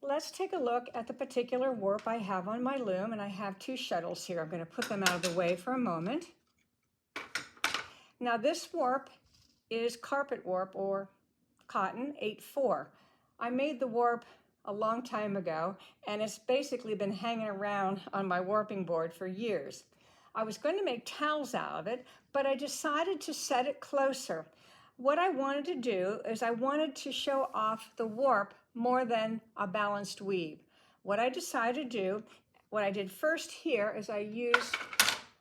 let's take a look at the particular warp I have on my loom, and I have two shuttles here. I'm going to put them out of the way for a moment. Now this warp is carpet warp or cotton 8/4. I made the warp a long time ago, and it's basically been hanging around on my warping board for years. I was going to make towels out of it, but I decided to set it closer. What I wanted to do is I wanted to show off the warp more than a balanced weave. What I decided to do, what I did first here is I used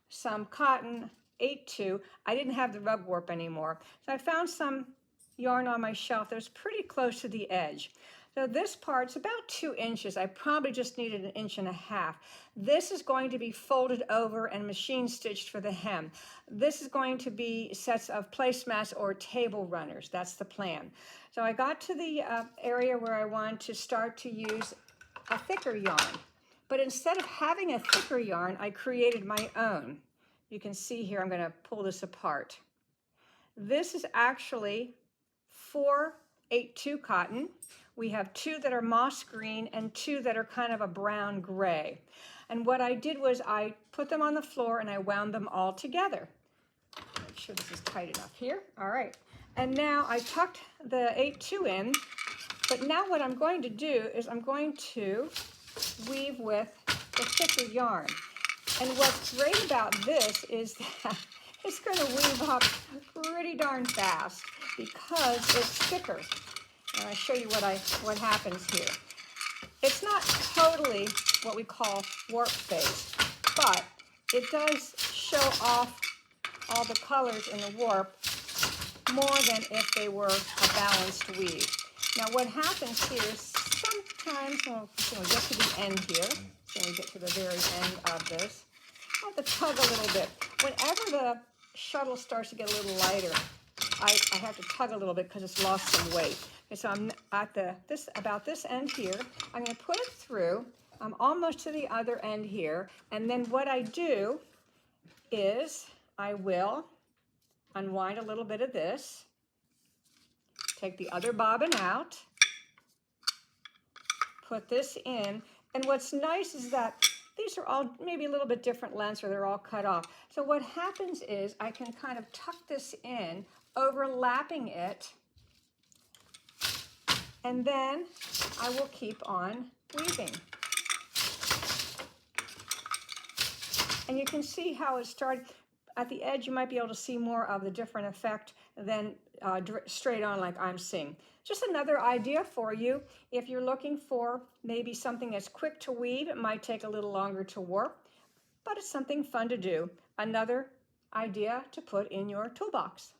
some cotton 8/2. I didn't have the rub warp anymore, so I found some yarn on my shelf that was pretty close to the edge. So this part's about 2 inches. I probably just needed 1.5 inches. This is going to be folded over and machine stitched for the hem. This is going to be sets of placemats or table runners. That's the plan. So I got to the area where I wanted to start to use a thicker yarn. But instead of having a thicker yarn, I created my own. You can see here, I'm going to pull this apart. This is actually 4/8/2 cotton. We have 2 that are moss green and 2 that are kind of a brown gray. And what I did was I put them on the floor and I wound them all together. Make sure this is tight enough here. All right. And now I tucked the 8/2 in, but now what I'm going to do is I'm going to weave with the thicker yarn. And what's great about this is that it's going to weave up pretty darn fast because it's thicker. And I'll show you what happens here. It's not totally what we call warp-based, but it does show off all the colors in the warp more than if they were a balanced weave. Now what happens here is sometimes, when we get to the end here, so we get to the very end of this, I have to tug a little bit. Whenever the shuttle starts to get a little lighter, I have to tug a little bit because it's lost some weight. Okay, so I'm at about this end here. I'm going to put it through. I'm almost to the other end here. And then what I do is I will unwind a little bit of this, take the other bobbin out, put this in. And what's nice is that these are all maybe a little bit different lengths or they're all cut off. So what happens is I can kind of tuck this in, overlapping it, and then I will keep on weaving. And you can see how it started. At the edge, you might be able to see more of the different effect than straight on like I'm seeing. Just another idea for you. If you're looking for maybe something that's quick to weave, it might take a little longer to warp, but it's something fun to do. Another idea to put in your toolbox.